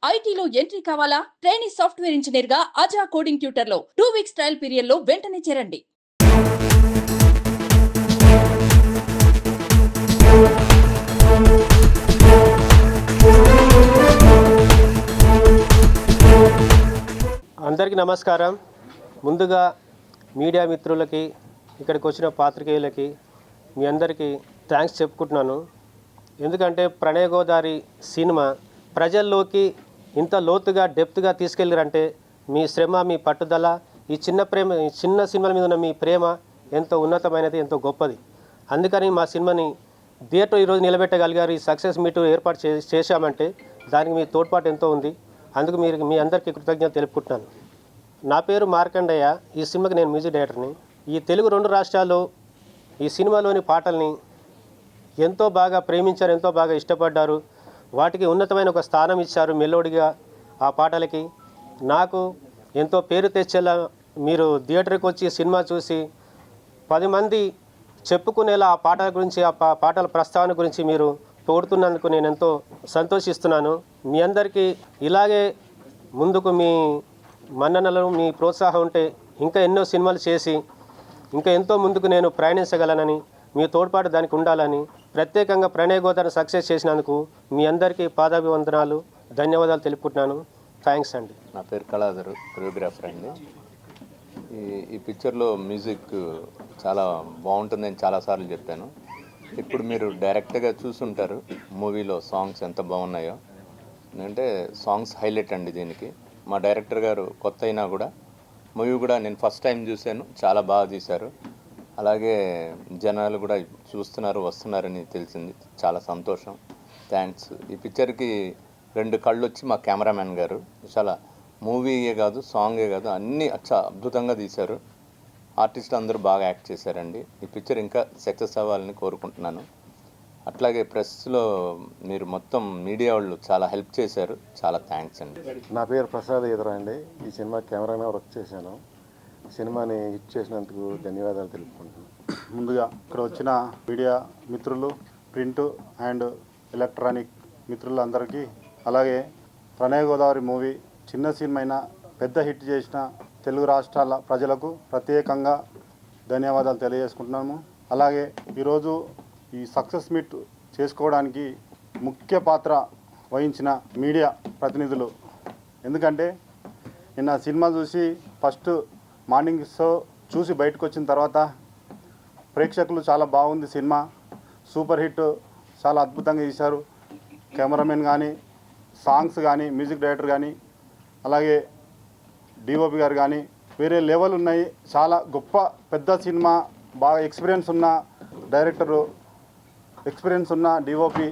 ఐటీలో ఎంట్రీ కావాలా? Trainee software engineer గా అజా కోడింగ్ ట్యూటర్ లో 2 వీక్స్ ట్రయల్ పీరియడ్ లో వెంటనే చేరండి. అందరికీ నమస్కారం. ముందుగా మీడియా మిత్రులకి, ఇక్కడికి వచ్చిన పాత్రికేయులకి మీ అందరికీ థ్యాంక్స్ చెప్పుకుంటున్నాను. ఎందుకంటే ప్రణయ గోదావరి సినిమా ప్రజల్లోకి ఇంత లోతుగా డెప్త్గా తీసుకెళ్ళారంటే మీ శ్రమ, మీ పట్టుదల, ఈ చిన్న సినిమాల మీద ఉన్న మీ ప్రేమ ఎంతో ఉన్నతమైనది, ఎంతో గొప్పది. అందుకని మా సినిమాని థియేటర్ ఈరోజు నిలబెట్టగలిగారు. ఈ సక్సెస్ మీట్ ఏర్పాటు చేశామంటే దానికి మీ తోడ్పాటు ఎంతో ఉంది. అందుకు మీ అందరికీ కృతజ్ఞత తెలుపుకుంటున్నాను. నా పేరు మార్కండయ్య. ఈ సినిమాకి నేను మ్యూజిక్ డైరెక్టర్ని. ఈ తెలుగు 2 రాష్ట్రాల్లో ఈ సినిమాలోని పాటల్ని ఎంతో బాగా ప్రేమించారు, ఎంతో బాగా ఇష్టపడ్డారు. వాటికి ఉన్నతమైన ఒక స్థానం ఇచ్చారు మెలోడీగా. ఆ పాటలకి నాకు ఎంతో పేరు తెచ్చేలా మీరు థియేటర్కి వచ్చి సినిమా చూసి 10 మంది చెప్పుకునేలా ఆ పాటల గురించి, ఆ పాటల ప్రస్తావన గురించి మీరు తోడుతున్నందుకు నేను ఎంతో సంతోషిస్తున్నాను. మీ అందరికీ ఇలాగే ముందుకు మీ మన్ననలు, మీ ప్రోత్సాహం ఉంటే ఇంకా ఎన్నో సినిమాలు చేసి ఇంకా ఎంతో ముందుకు నేను ప్రయాణించగలనని, మీ తోడ్పాటు దానికి ఉండాలని, ప్రత్యేకంగా ప్రణయ గోదావరి సక్సెస్ చేసినందుకు మీ అందరికీ పాదాభివందనాలు, ధన్యవాదాలు తెలుపుకుంటున్నాను. థ్యాంక్స్ అండి. నా పేరు కళాధరు, కొరియోగ్రాఫర్ అండి. ఈ పిక్చర్లో మ్యూజిక్ చాలా బాగుంటుందని చాలాసార్లు చెప్పాను. ఇప్పుడు మీరు డైరెక్ట్గా చూసుంటారు మూవీలో సాంగ్స్ ఎంత బాగున్నాయో. ఎందుకంటే సాంగ్స్ హైలైట్ అండి దీనికి. మా డైరెక్టర్ గారు కొత్త అయినా కూడా మూవీ కూడా నేను ఫస్ట్ టైం చూశాను, చాలా బాగా తీశారు. అలాగే జనాలు కూడా చూస్తున్నారు, వస్తున్నారని తెలిసింది. చాలా సంతోషం, థ్యాంక్స్. ఈ పిక్చర్కి 2 కళ్ళు వచ్చి మా కెమెరామెన్ గారు. చాలా మూవీయే కాదు, సాంగే కాదు, అన్నీ అద్భుతంగా తీశారు. ఆర్టిస్టులు అందరూ బాగా యాక్ట్ చేశారండి. ఈ పిక్చర్ ఇంకా సక్సెస్ అవ్వాలని కోరుకుంటున్నాను. అట్లాగే ప్రెస్లో మీరు మొత్తం మీడియా వాళ్ళు చాలా హెల్ప్ చేశారు, చాలా థ్యాంక్స్ అండి. నా పేరు ప్రసాద్ ఎదురా అండి. ఈ సినిమా కెమెరాగా వర్క్ చేశాను. సినిమాని హిట్ చేసినందుకు ధన్యవాదాలు తెలుపుకుంటున్నాను. ముందుగా ఇక్కడ వచ్చిన మీడియా మిత్రులు, ప్రింట్ అండ్ ఎలక్ట్రానిక్ మిత్రులందరికీ, అలాగే ప్రణయ గోదావరి మూవీ చిన్న సినిమా అయినా పెద్ద హిట్ చేసిన తెలుగు రాష్ట్రాల ప్రజలకు ప్రత్యేకంగా ధన్యవాదాలు తెలియజేసుకుంటున్నాము. అలాగే ఈరోజు ఈ సక్సెస్ మీట్ చేసుకోవడానికి ముఖ్య పాత్ర వహించిన మీడియా ప్రతినిధులు. ఎందుకంటే నిన్న సినిమా చూసి ఫస్ట్ మార్నింగ్ షో చూసి బయటకు వచ్చిన తర్వాత ప్రేక్షకులు చాలా బాగుంది సినిమా, సూపర్ హిట్, చాలా అద్భుతంగా తీశారు. కెమెరామెన్ కానీ, సాంగ్స్ కానీ, మ్యూజిక్ డైరెక్టర్ కానీ, అలాగే డిఓపి గారు కానీ వేరే లెవెల్ ఉన్నాయి. చాలా గొప్ప పెద్ద సినిమా, బాగా ఎక్స్పీరియన్స్ ఉన్న డైరెక్టరు, ఎక్స్పీరియన్స్ ఉన్న డిఓపి,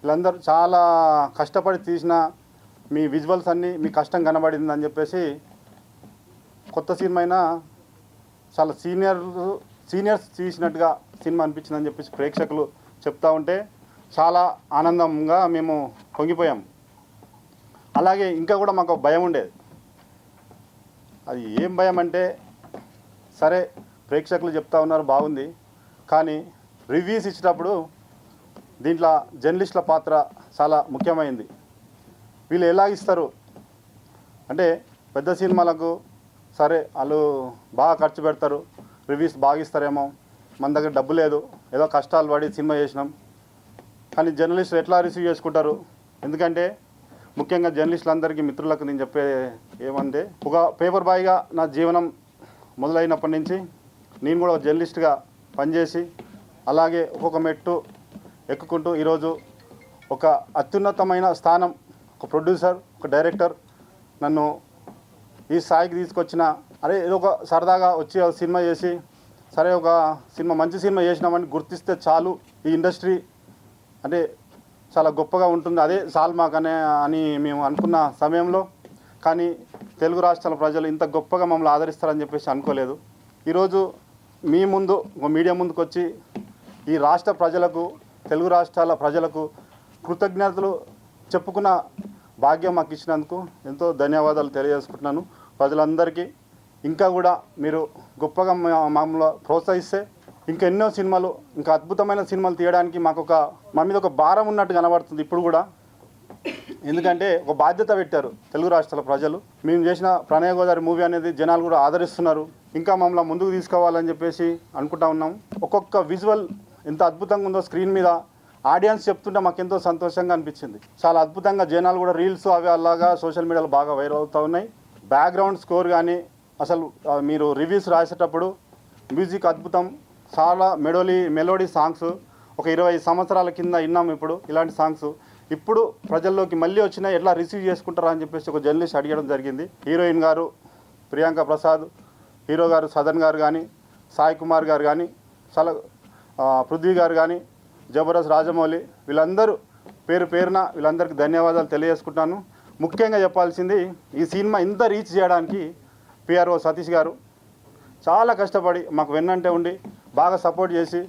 వీళ్ళందరూ చాలా కష్టపడి తీసిన మీ విజువల్స్ అన్నీ మీ కష్టం కనబడిందని చెప్పేసి, కొత్త సినిమా అయినా చాలా సీనియర్స్ తీసినట్టుగా సినిమా అనిపించిందని చెప్పేసి ప్రేక్షకులు చెప్తా ఉంటే చాలా ఆనందంగా మేము పొంగిపోయాం. అలాగే ఇంకా కూడా మాకు భయం ఉండేది. అది ఏం భయం అంటే, సరే ప్రేక్షకులు చెప్తా ఉన్నారు బాగుంది, కానీ రివ్యూస్ ఇచ్చేటప్పుడు దీంట్లో జర్నలిస్టుల పాత్ర చాలా ముఖ్యమైనది. వీళ్ళు ఎలా ఇస్తారు అంటే, పెద్ద సినిమాలకు సరే వాళ్ళు బాగా ఖర్చు పెడతారు, రివ్యూస్ బాగా ఇస్తారేమో, మన దగ్గర డబ్బు లేదు, ఏదో కష్టాలు పడి సినిమా చేసినాం. కానీ జర్నలిస్టులు ఎట్లా రిసీవ్ చేసుకుంటారు? ఎందుకంటే ముఖ్యంగా జర్నలిస్టులందరికీ మిత్రులకు నేను చెప్పే ఏమంటే, ఒక పేపర్ బాయ్గా నా జీవనం మొదలైనప్పటి నుంచి నేను కూడా జర్నలిస్ట్గా పనిచేసి అలాగే ఒక్కొక్క మెట్టు ఎక్కుకుంటూ ఈరోజు ఒక అత్యున్నతమైన స్థానం, ఒక ప్రొడ్యూసర్, ఒక డైరెక్టర్ నన్ను ఈ స్థాయికి తీసుకొచ్చిన. అరే ఏదో ఒక సరదాగా వచ్చి సినిమా చేసి, సరే ఒక సినిమా మంచి సినిమా చేసినామని గుర్తిస్తే చాలు, ఈ ఇండస్ట్రీ అంటే చాలా గొప్పగా ఉంటుంది, అదే సాల్మాకనే అని మేము అనుకున్న సమయంలో, కానీ తెలుగు రాష్ట్రాల ప్రజలు ఇంత గొప్పగా మమ్మల్ని ఆదరిస్తారని చెప్పేసి అనుకోలేదు. ఈరోజు మీ ముందు మీడియా ముందుకు వచ్చి ఈ రాష్ట్ర ప్రజలకు, తెలుగు రాష్ట్రాల ప్రజలకు కృతజ్ఞతలు చెప్పుకున్న భాగ్యం మాకు ఇచ్చినందుకు ఎంతో ధన్యవాదాలు తెలియజేసుకుంటున్నాను. ప్రజలందరికీ ఇంకా కూడా మీరు గొప్పగా మమ్మల్ని ప్రోత్సహిస్తే ఇంకా ఎన్నో సినిమాలు, ఇంకా అద్భుతమైన సినిమాలు తీయడానికి మా మీద ఒక భారం ఉన్నట్టు కనబడుతుంది ఇప్పుడు కూడా. ఎందుకంటే ఒక బాధ్యత పెట్టారు తెలుగు రాష్ట్రాల ప్రజలు. మేము చేసిన ప్రణయ గోదావరి మూవీ అనేది జనాలు కూడా ఆదరిస్తున్నారు. ఇంకా మమ్మల్ని ముందుకు తీసుకోవాలని చెప్పేసి అనుకుంటా ఉన్నాం. ఒక్కొక్క విజువల్ ఎంత అద్భుతంగా ఉందో స్క్రీన్ మీద ఆడియన్స్ చెప్తుంటే మాకు ఎంతో సంతోషంగా అనిపించింది. చాలా అద్భుతంగా జనాలు కూడా రీల్స్ అవి అలాగా సోషల్ మీడియాలో బాగా వైరల్ అవుతూ ఉన్నాయి. బ్యాక్గ్రౌండ్ స్కోర్ కానీ అసలు మీరు రివ్యూస్ రాసేటప్పుడు మ్యూజిక్ అద్భుతం. చాలా మెలోడీ సాంగ్స్ ఒక 20 సంవత్సరాల కింద విన్నాం. ఇప్పుడు ఇలాంటి సాంగ్స్ ఇప్పుడు ప్రజల్లోకి మళ్ళీ వచ్చినా ఎట్లా రిసీవ్ చేసుకుంటారా అని చెప్పేసి ఒక జర్నలిస్ట్ అడిగడం జరిగింది. హీరోయిన్ గారు ప్రియాంక ప్రసాద్, హీరో గారు సదన్ గారు కానీ, సాయి కుమార్ గారు కానీ, పృథ్వీ గారు కానీ, జబర్దస్త్ రాజమౌళి, వీళ్ళందరూ పేరున వీళ్ళందరికీ ధన్యవాదాలు తెలియజేసుకుంటాను. ముఖ్యంగా చెప్పాల్సింది ఈ సినిమా ఇంత రీచ్ చేయడానికి పిఆర్ఓ సతీష్ గారు చాలా కష్టపడి మాకు వెన్నంటే ఉండి బాగా సపోర్ట్ చేసి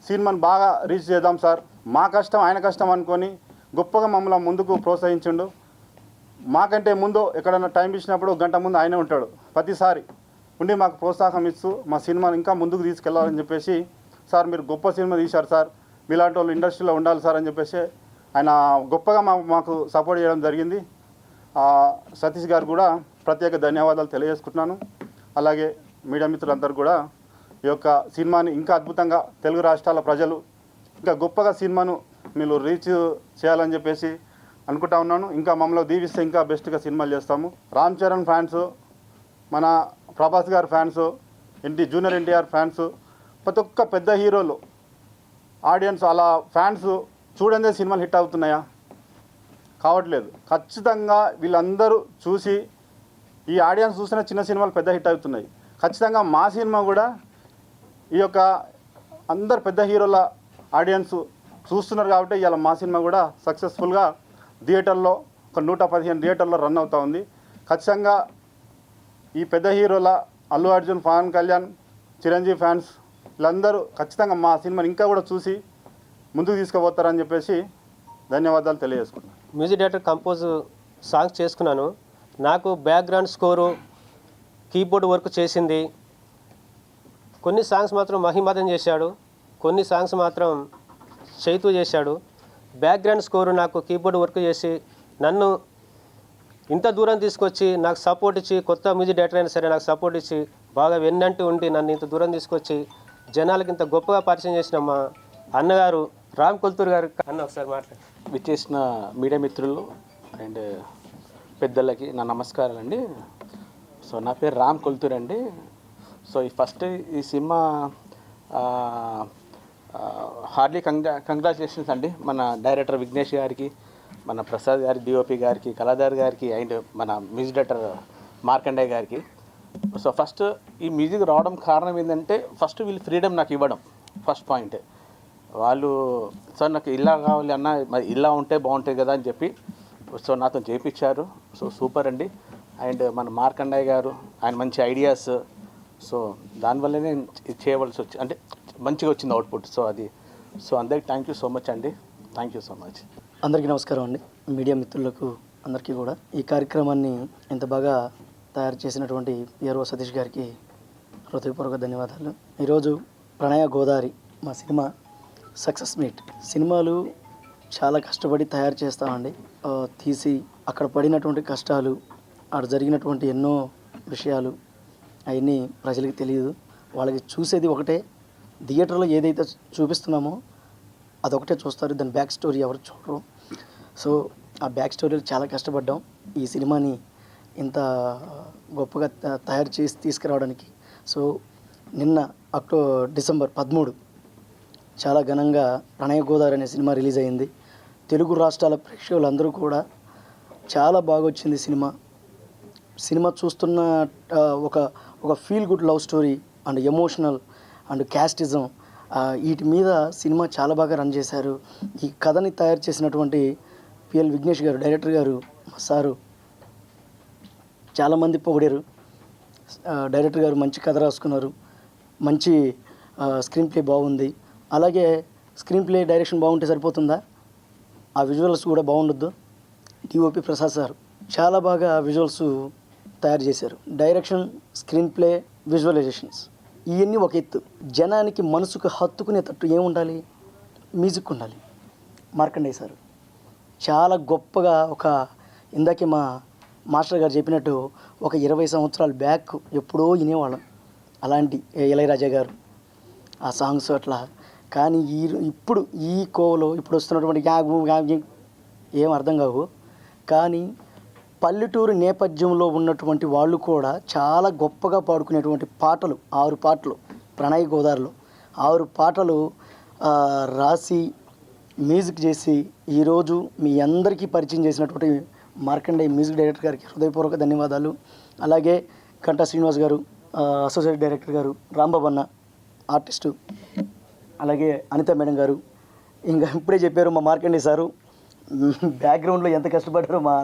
సినిమాని బాగా రీచ్ చేద్దాం సార్, మా కష్టం ఆయన కష్టం అనుకొని గొప్పగా మమ్మల్ని ముందుకు ప్రోత్సహించిండు. మాకంటే ముందు ఎక్కడైనా టైం ఇచ్చినప్పుడు ఒక గంట ముందు ఆయనే ఉంటాడు. ప్రతిసారి ఉండి మాకు ప్రోత్సాహం ఇస్తూ మా సినిమాని ఇంకా ముందుకు తీసుకెళ్లాలని చెప్పేసి, సార్ మీరు గొప్ప సినిమా తీశారు సార్, మీలాంటి వాళ్ళు ఇండస్ట్రీలో ఉండాలి సార్ అని చెప్పేసి ఆయన గొప్పగా మాకు సపోర్ట్ చేయడం జరిగింది. సతీష్ గారు కూడా ప్రత్యేక ధన్యవాదాలు తెలియజేసుకుంటున్నాను. అలాగే మీడియా మిత్రులందరూ కూడా ఈ యొక్క సినిమాని ఇంకా అద్భుతంగా తెలుగు రాష్ట్రాల ప్రజలు ఇంకా గొప్పగా సినిమాను మీరు రీచ్ చేయాలని చెప్పేసి అనుకుంటా ఉన్నాను. ఇంకా మమ్మల్ని దీవిస్తే ఇంకా బెస్ట్గా సినిమాలు చేస్తాము. రామ్ చరణ్ ఫ్యాన్స్, మన ప్రభాస్ గారు ఫ్యాన్స్, జూనియర్ ఎన్టీఆర్ ఫ్యాన్స్, ప్రతి ఒక్క పెద్ద హీరోలు ఆడియన్స్ అలా ఫ్యాన్స్ చూడందే సినిమాలు హిట్ అవుతున్నాయా? కావట్లేదు. ఖచ్చితంగా వీళ్ళందరూ చూసి ఈ ఆడియన్స్ చూసిన చిన్న సినిమాలు పెద్ద హిట్ అవుతున్నాయి. ఖచ్చితంగా మా సినిమా కూడా ఈ యొక్క అందరు పెద్ద హీరోల ఆడియన్స్ చూస్తున్నారు కాబట్టి ఇవాళ మా సినిమా కూడా సక్సెస్ఫుల్గా థియేటర్లో ఒక 115 థియేటర్లో రన్ అవుతూ ఉంది. ఖచ్చితంగా ఈ పెద్ద హీరోల అల్లు అర్జున్, పవన్ కళ్యాణ్, చిరంజీవి ఫ్యాన్స్ వీళ్ళందరూ ఖచ్చితంగా మా సినిమాని ఇంకా కూడా చూసి ముందుకు తీసుకుపోతారని చెప్పేసి ధన్యవాదాలు తెలియజేసుకుంటున్నాను. మ్యూజిక్ డైరెక్టర్ కంపోజ్ సాంగ్స్ చేసుకున్నాను. నాకు బ్యాక్గ్రౌండ్ స్కోరు, కీబోర్డ్ వర్క్ చేసింది. కొన్ని సాంగ్స్ మాత్రం మహిమదన్ చేశాడు, కొన్ని సాంగ్స్ మాత్రం చైతు చేశాడు. బ్యాక్గ్రౌండ్ స్కోరు నాకు కీబోర్డ్ వర్క్ చేసి నన్ను ఇంత దూరం తీసుకొచ్చి నాకు సపోర్ట్ ఇచ్చి, కొత్త మ్యూజిక్ డైరెక్టర్ అయినా సరే నాకు సపోర్ట్ ఇచ్చి బాగా వెన్నంటూ ఉండి నన్ను ఇంత దూరం తీసుకొచ్చి జనాలకి ఇంత గొప్పగా పరిచయం చేసిన మా అన్నగారు రామ్ కొల్తూరు గారు. అన్న ఒకసారి మాట్లాడు. విచ్చేసిన మీడియా మిత్రులు అండ్ పెద్దలకి నా నమస్కారాలండి. సో నా పేరు రామ్ కొల్తూర్ అండి. సో ఈ సినిమా హార్డ్లీ కంగ్రాచులేషన్స్ అండి మన డైరెక్టర్ విఘ్నేష్ గారికి, మన ప్రసాద్ గారి, డిఓపి గారికి, కళాధార్ గారికి అండ్ మన మ్యూజిక్ డైరెక్టర్ మార్కండే గారికి. సో ఫస్ట్ ఈ మ్యూజిక్ రావడం కారణం ఏంటంటే ఫస్ట్ వీళ్ళు ఫ్రీడమ్ నాకు ఇవ్వడం ఫస్ట్ పాయింట్. వాళ్ళు సార్ నాకు ఇలా కావాలి అన్న, మరి ఇలా ఉంటే బాగుంటుంది కదా అని చెప్పి సో నాతో చేయించారు. సో సూపర్ అండి. అండ్ మన మార్కండయ్య గారు, ఆయన మంచి ఐడియాస్, సో దానివల్లనే చేయవలసి వచ్చి అంటే మంచిగా వచ్చింది అవుట్పుట్. సో అందరికి థ్యాంక్ యూ సో మచ్ అండి. Thank you so much. అందరికీ నమస్కారం అండి. మీడియా మిత్రులకు అందరికీ కూడా ఈ కార్యక్రమాన్ని ఇంత బాగా తయారు చేసినటువంటి పిఆర్ఓ సతీష్ గారికి హృదయపూర్వక ధన్యవాదాలు. ఈరోజు ప్రణయ గోదావరి మా సినిమా సక్సెస్ మీట్. సినిమాలు చాలా కష్టపడి తయారు చేస్తామండి. తీసి అక్కడ పడినటువంటి కష్టాలు, అక్కడ జరిగినటువంటి ఎన్నో విషయాలు అవన్నీ ప్రజలకు తెలియదు. వాళ్ళకి చూసేది ఒకటే, థియేటర్లో ఏదైతే చూపిస్తున్నామో అదొకటే చూస్తారు, దాని బ్యాక్ స్టోరీ ఎవరు చూడరు. సో ఆ బ్యాక్ స్టోరీలు చాలా కష్టపడ్డాం ఈ సినిమాని ఇంత గొప్పగా తయారు చేసి తీసుకురావడానికి. సో నిన్న డిసెంబర్ 13 చాలా ఘనంగా ప్రణయ గోదావరి అనే సినిమా రిలీజ్ అయింది. తెలుగు రాష్ట్రాల ప్రేక్షకులందరూ కూడా చాలా బాగా వచ్చింది సినిమా చూస్తున్న ఒక feel good love story and emotional and casteism వీటి మీద సినిమా చాలా బాగా రన్ చేశారు. ఈ కథని తయారు చేసినటువంటి పిఎల్ విఘ్నేష్ గారు, డైరెక్టర్ గారు, మా సారు చాలామంది పొగిడారు. డైరెక్టర్ గారు మంచి కథ రాసుకున్నారు, మంచి స్క్రీన్ ప్లే బాగుంది. అలాగే స్క్రీన్ ప్లే డైరెక్షన్ బాగుంటే సరిపోతుందా, ఆ విజువల్స్ కూడా బాగుండొద్దు. డిఓపి ప్రసాద్ సార్ చాలా బాగా విజువల్స్ తయారు చేశారు. డైరెక్షన్, స్క్రీన్ ప్లే, విజువలైజేషన్స్ ఇవన్నీ ఒక ఎత్తు. జనానికి మనసుకు హత్తుకునేటట్టు ఏముండాలి, మ్యూజిక్ ఉండాలి. మార్కండేయ సార్ చాలా గొప్పగా ఇందాకే మా మాస్టర్ గారు చెప్పినట్టు ఒక 20 సంవత్సరాల బ్యాక్ ఎప్పుడో వినేవాళ్ళం అలాంటి ఇళయరాజా గారు ఆ సాంగ్స్ అట్లా. కానీ ఇప్పుడు ఈ కోవలో ఇప్పుడు వస్తున్నటువంటి ఏం అర్థం కావు. కానీ పల్లెటూరు నేపథ్యంలో ఉన్నటువంటి వాళ్ళు కూడా చాలా గొప్పగా పాడుకునేటువంటి పాటలు 6 పాటలు ప్రణయ్ గోదావరిలో 6 పాటలు రాసి మ్యూజిక్ చేసి ఈరోజు మీ అందరికీ పరిచయం చేసినటువంటి మార్కండే మ్యూజిక్ డైరెక్టర్ గారికి హృదయపూర్వక ధన్యవాదాలు. అలాగే కంఠా శ్రీనివాస్ గారు అసోసియేట్ డైరెక్టర్ గారు, రాంబాబు అన్న ఆర్టిస్టు, అలాగే అనిత మేడం గారు, ఇంకా ఇప్పుడే చెప్పారు మా మార్కండే సారు బ్యాక్గ్రౌండ్లో ఎంత కష్టపడ్డారో మా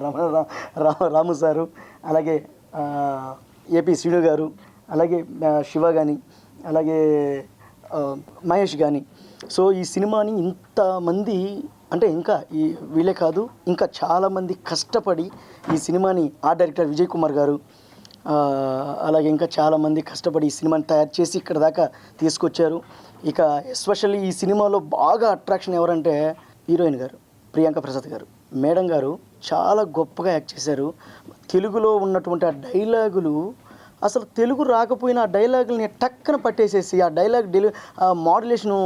రాము సారు, అలాగే ఏపీ శ్రీను గారు, అలాగే శివ కానీ, అలాగే మహేష్ కానీ. సో ఈ సినిమాని ఇంతమంది అంటే ఇంకా వీళ్ళే కాదు ఇంకా చాలామంది కష్టపడి ఈ సినిమాని డైరెక్టర్ విజయ్ కుమార్ గారు, అలాగే ఇంకా చాలామంది కష్టపడి ఈ సినిమాని తయారు చేసి ఇక్కడ దాకా తీసుకొచ్చారు. ఇక ఎస్పెషల్లీ ఈ సినిమాలో బాగా అట్రాక్షన్ ఎవరంటే హీరోయిన్ గారు ప్రియాంక ప్రసాద్ గారు. మేడం గారు చాలా గొప్పగా యాక్ట్ చేశారు. తెలుగులో ఉన్నటువంటి ఆ డైలాగులు అసలు తెలుగు రాకపోయినా ఆ డైలాగుల్ని టక్కన పట్టేసేసి ఆ డైలాగ్ మాడ్యులేషను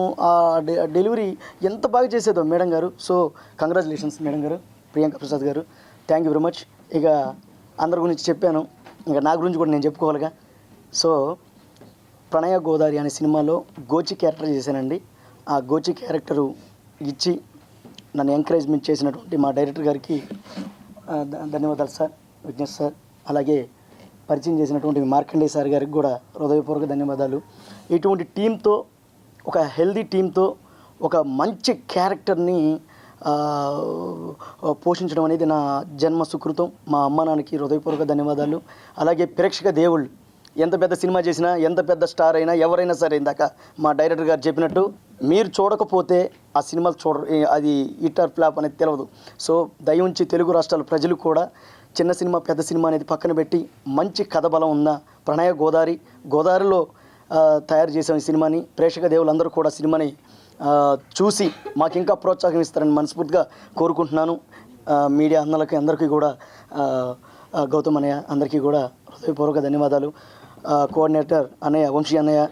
డెలివరీ ఎంత బాగా చేసేదో మేడం గారు. సో కంగ్రాచులేషన్స్ మేడం గారు, ప్రియాంక ప్రసాద్ గారు, థ్యాంక్ యూ వెరీ మచ్. ఇక అందరి గురించి చెప్పాను, ఇంకా నా గురించి కూడా నేను చెప్పుకోవాలిగా. సో ప్రణయ గోదావరి అనే సినిమాలో గోచి క్యారెక్టర్ చేశానండి. ఆ గోచి క్యారెక్టరు ఇచ్చి నన్ను ఎంకరేజ్మెంట్ చేసినటువంటి మా డైరెక్టర్ గారికి ధన్యవాదాలు సార్, విజ్ఞేష్ సార్. అలాగే పరిచయం చేసినటువంటి మార్కండే సార్ గారికి కూడా హృదయపూర్వక ధన్యవాదాలు. ఇటువంటి టీంతో ఒక హెల్దీ టీంతో ఒక మంచి క్యారెక్టర్ని పోషించడం అనేది నా జన్మ సుకృతం. మా అమ్మ నాన్నకి హృదయపూర్వక ధన్యవాదాలు. అలాగే ప్రేక్షక దేవుళ్ళు ఎంత పెద్ద సినిమా చేసినా ఎంత పెద్ద స్టార్ అయినా ఎవరైనా సరే ఇందాక మా డైరెక్టర్ గారు చెప్పినట్టు మీరు చూడకపోతే ఆ సినిమాలు అది హిట్ ఆర్ ఫ్లాప్ అనేది తెలియదు. సో దయవుంచి తెలుగు రాష్ట్రాల ప్రజలు కూడా చిన్న సినిమా పెద్ద సినిమా అనేది పక్కన పెట్టి మంచి కథ బలం ఉన్న ప్రణయ గోదావరిలో తయారు చేసాం ఈ సినిమాని. ప్రేక్షక దేవులందరూ కూడా సినిమాని చూసి మాకు ఇంకా ప్రోత్సాహం ఇస్తారని మనస్ఫూర్తిగా కోరుకుంటున్నాను. మీడియా అన్నలకి అందరికీ కూడా గౌతమ్ అన్నయ్య అందరికీ కూడా హృదయపూర్వక ధన్యవాదాలు. కోఆర్డినేటర్ అన్నయ్య వంశీ అన్నయ్య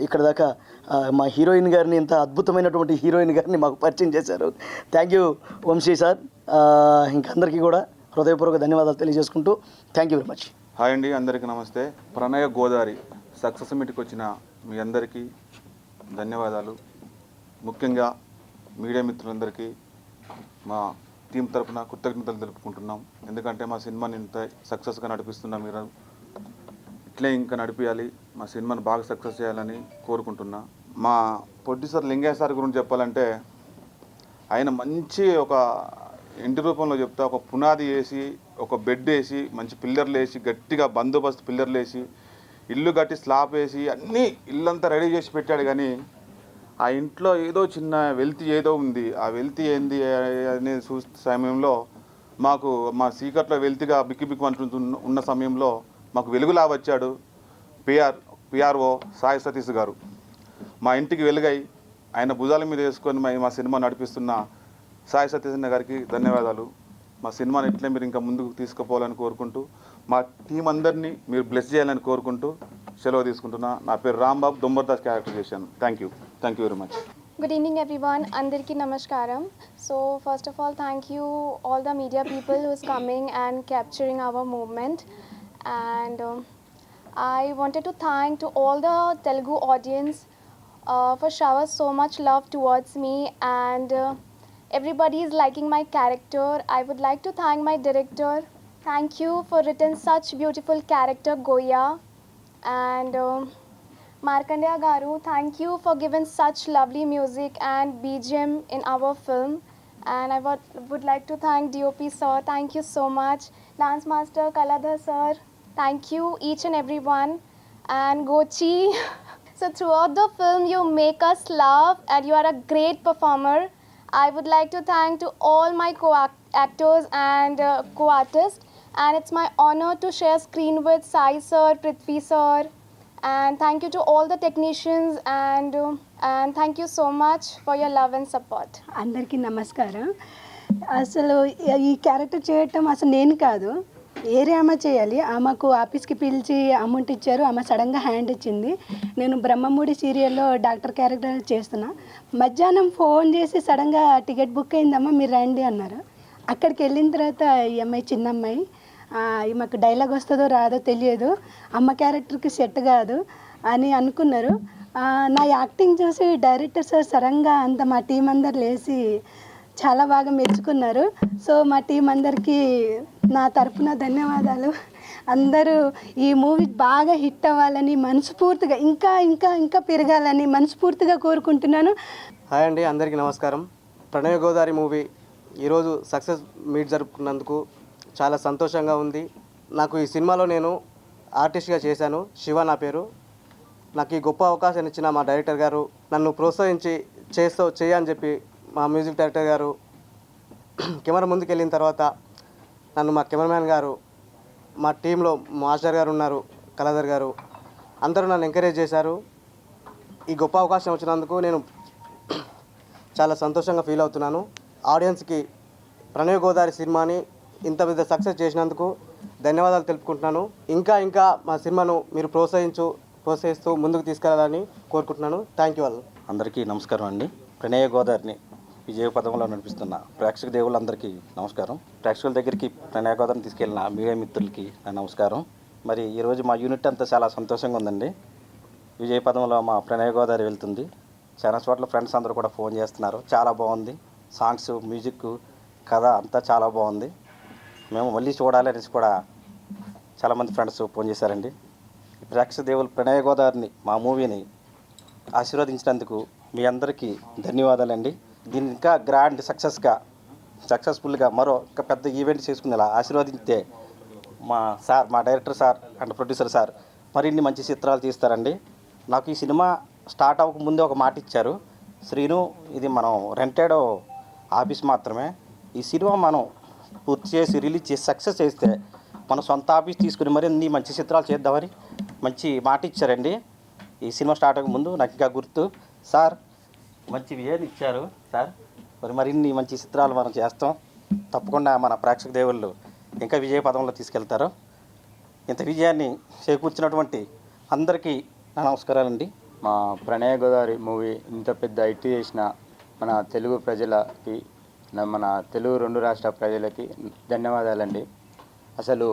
ఇక్కడ దాకా మా హీరోయిన్ గారిని ఇంత అద్భుతమైనటువంటి హీరోయిన్ గారిని మాకు పరిచయం చేశారు. Thank you Vamsi sir. ఇంకందరికీ కూడా హృదయపూర్వక ధన్యవాదాలు తెలియజేసుకుంటూ thank you very much. Hi అండి, అందరికీ నమస్తే. ప్రణయ గోదావరి సక్సెస్ మీట్కి వచ్చిన మీ అందరికీ ధన్యవాదాలు. ముఖ్యంగా మీడియా మిత్రులందరికీ మా టీం తరఫున కృతజ్ఞతలు తెలుపుకుంటున్నాం. ఎందుకంటే మా సినిమాని ఇంత సక్సెస్గా నడిపిస్తున్నాం. మీరు ఇట్లే ఇంకా నడిపించాలి, మా సినిమాని బాగా సక్సెస్ చేయాలని కోరుకుంటున్నా. మా ప్రొడ్యూసర్ లింగయ్య సార్ గురించి చెప్పాలంటే ఆయన మంచి ఒక ఇంటి రూపంలో చెప్తా ఒక పునాది వేసి ఒక బెడ్ వేసి మంచి పిల్లర్లు వేసి గట్టిగా బందోబస్తు పిల్లర్లు వేసి ఇల్లు కట్టి స్లాబ్ వేసి అన్నీ ఇల్లంతా రెడీ చేసి పెట్టాడు. కానీ ఆ ఇంట్లో ఏదో చిన్న వెల్తీ ఏదో ఉంది. ఆ వెల్తీ ఏంది అనేది చూసే సమయంలో మాకు మా సీకట్లో వెల్తీగా బిక్కి ఉన్న సమయంలో మాకు వెలుగులా వచ్చాడు పిఆర్ఓ సాయి సతీష్ గారు. మా ఇంటికి వెలుగై ఆయన భుజాల మీద వేసుకొని మా సినిమా నడిపిస్తున్న సాయి సతీష్ గారికి ధన్యవాదాలు. మా సినిమాని ఇట్లే మీరు ఇంకా ముందుకు తీసుకుపోవాలని కోరుకుంటూ మా టీం అందరినీ మీరు బ్లెస్ చేయాలని కోరుకుంటూ సెలవు తీసుకుంటున్నా. నా పేరు రాంబాబు, దొంబర్దాస్ క్యారెక్టర్ చేశాను. Thank you very much. Good evening everyone, Andarki Namaskaram. So first of all, thank you all the media people who is coming and capturing our movement. And I wanted to thank to all the Telugu audience for shower so much love towards me, and everybody is liking my character. I would like to thank my director. Thank you for written such beautiful character Goya. And Markandeya Garu, thank you for giving such lovely music and BGM in our film. And I would like to thank DOP sir, thank you so much. Dance master Kaladhar sir, thank you each and everyone. And Gochi, so throughout the film you make us laugh and you are a great performer. I would like to thank to all my co-actors and co-artists. And it's my honor to share screen with Sai sir, Prithvi sir. And thank you to all the technicians and thank you so much for your love and support. అందరికీ నమస్కారం. అసలు ఈ character చేయటం అసలు నేను కాదు, ఏరే అమ్మ చేయాలి. ఆమెకు ఆఫీస్కి పిలిచి అమౌంట్ ఇచ్చారు, ఆమె సడన్గా హ్యాండ్ ఇచ్చింది. నేను బ్రహ్మముడి సీరియల్లో డాక్టర్ క్యారెక్టర్ చేస్తున్నా. మధ్యాహ్నం ఫోన్ చేసి సడన్గా టికెట్ బుక్ అయిందమ్మా మీరు రండి అన్నారు. అక్కడికి వెళ్ళిన తర్వాత ఈ అమ్మాయి చిన్న అమ్మాయి, ఈమెకు డైలాగ్ వస్తుందో రాదో తెలియదు, అమ్మ క్యారెక్టర్కి సెట్ కాదు అని అనుకున్నారు. నా యాక్టింగ్ చూసి డైరెక్టర్ సార్ సడన్గా అంత మా టీం అందరు లేచి చాలా బాగా మెచ్చుకున్నారు. సో మా టీం అందరికీ నా తరపున ధన్యవాదాలు. అందరూ ఈ మూవీ బాగా హిట్ అవ్వాలని మనస్ఫూర్తిగా ఇంకా ఇంకా ఇంకా పెరగాలని మనస్ఫూర్తిగా కోరుకుంటున్నాను. హాయ్ అండి, అందరికీ నమస్కారం. ప్రణయ గోదావరి మూవీ ఈరోజు సక్సెస్ మీట్ జరుపుకున్నందుకు చాలా సంతోషంగా ఉంది. నాకు ఈ సినిమాలో నేను ఆర్టిస్ట్గా చేశాను. శివ నా పేరు. నాకు ఈ గొప్ప అవకాశాన్ని ఇచ్చిన మా డైరెక్టర్ గారు, నన్ను ప్రోత్సహించి చేయని చెప్పి మా మ్యూజిక్ డైరెక్టర్ గారు, కెమెరా ముందుకు వెళ్ళిన తర్వాత నన్ను మా కెమెరామ్యాన్ గారు, మా టీంలో మాస్టర్ గారు ఉన్నారు, కళాధర్ గారు, అందరూ నన్ను ఎంకరేజ్ చేశారు. ఈ గొప్ప అవకాశం వచ్చినందుకు నేను చాలా సంతోషంగా ఫీల్ అవుతున్నాను. ఆడియన్స్కి ప్రణయ గోదావరి సినిమాని ఇంత పెద్ద సక్సెస్ చేసినందుకు ధన్యవాదాలు తెలుపుకుంటున్నాను. ఇంకా ఇంకా మా సినిమాను మీరు ప్రోత్సహిస్తూ ముందుకు తీసుకెళ్లాలని కోరుకుంటున్నాను. Thank you all. అందరికీ నమస్కారం అండి. ప్రణయ గోదావరిని విజయ పదంలో నడిపిస్తున్న ప్రేక్షక దేవుళ్ళందరికీ నమస్కారం. ప్రేక్షకుల దగ్గరికి ప్రణయ గోదావరిని తీసుకెళ్ళిన మీడియా మిత్రులకి నా నమస్కారం. మరి ఈరోజు మా యూనిట్ అంతా చాలా సంతోషంగా ఉందండి. విజయ పదంలో మా ప్రణయ గోదావరి వెళ్తుంది. చాలా చోట్ల ఫ్రెండ్స్ అందరూ కూడా ఫోన్ చేస్తున్నారు, చాలా బాగుంది, సాంగ్స్, మ్యూజిక్, కథ అంతా చాలా బాగుంది, మేము మళ్ళీ చూడాలి అనేసి కూడా చాలామంది ఫ్రెండ్స్ ఫోన్ చేశారండి. ప్రేక్షక దేవులు ప్రణయ గోదావరిని మా మూవీని ఆశీర్వదించినందుకు మీ అందరికీ ధన్యవాదాలండి. దీన్ని ఇంకా గ్రాండ్ సక్సెస్ఫుల్గా మరో ఇంకా పెద్ద ఈవెంట్ చేసుకునేలా ఆశీర్వదించితే మా director sir and producer sir మరిన్ని మంచి చిత్రాలు తీస్తారండి. నాకు ఈ సినిమా స్టార్ట్ అవ్వకముందే ఒక మాట ఇచ్చారు, శ్రీను ఇది మనం రెంటెడ్ ఆఫీస్ మాత్రమే, ఈ సినిమా మనం పూర్తి చేసి రిలీజ్ చేసి సక్సెస్ చేస్తే మన సొంత ఆఫీస్ తీసుకుని మరిన్ని మంచి చిత్రాలు చేద్దామని మంచి మాట ఇచ్చారండి. ఈ సినిమా స్టార్ట్ అవ్వకముందు నాకు ఇంకా గుర్తు, సార్ మంచి విజయాన్ని ఇచ్చారు సార్, మరిన్ని మంచి చిత్రాలు మనం చేస్తాం, తప్పకుండా మన ప్రేక్షక దేవుళ్ళు ఇంకా విజయ పదంలో తీసుకెళ్తారు. ఇంత విజయాన్ని చేకూర్చినటువంటి అందరికీ నా నమస్కారాలండి. మా ప్రణయ గోదావరి మూవీ ఇంత పెద్ద హిట్ చేసిన మన తెలుగు ప్రజలకి, మన తెలుగు 2 రాష్ట్ర ప్రజలకి ధన్యవాదాలండి. అసలు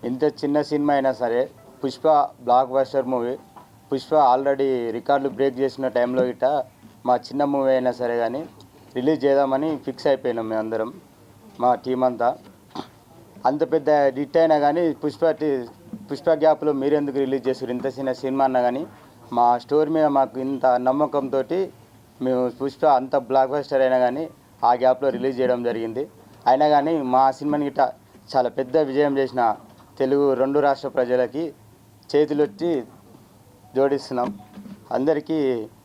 ఇంత చిన్న సినిమా అయినా సరే, Pushpa block buster movie, Pushpa already రికార్డులు బ్రేక్ చేసిన టైంలో గిట్ట మా చిన్న మూవీ అయినా సరే కానీ రిలీజ్ చేద్దామని ఫిక్స్ అయిపోయినాం మేమందరం, మా టీం అంతా. అంత పెద్ద హిట్ అయినా కానీ పుష్ప గ్యాప్లో మీరెందుకు రిలీజ్ చేస్తారు, ఇంత చిన్న సినిమా అన్నా కానీ మా స్టోరీ మీద మాకు ఇంత నమ్మకంతో మేము పుష్ప అంత బ్లాక్ బస్టర్ అయినా కానీ ఆ గ్యాప్లో రిలీజ్ చేయడం జరిగింది. అయినా కానీ మా సినిమాని గిట్ట చాలా పెద్ద విజయం చేసిన తెలుగు 2 రాష్ట్ర ప్రజలకి చేతులొచ్చి జోడిస్తున్నాం. అందరికీ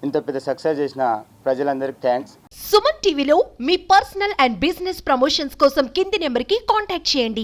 ఇంత పెద్ద సక్సెస్ చేసిన ప్రజలందరికీ థ్యాంక్స్. సుమన్ టీవీలో మీ పర్సనల్ అండ్ బిజినెస్ ప్రమోషన్స్ కోసం కింది నెంబర్కి కాంటాక్ట్ చేయండి.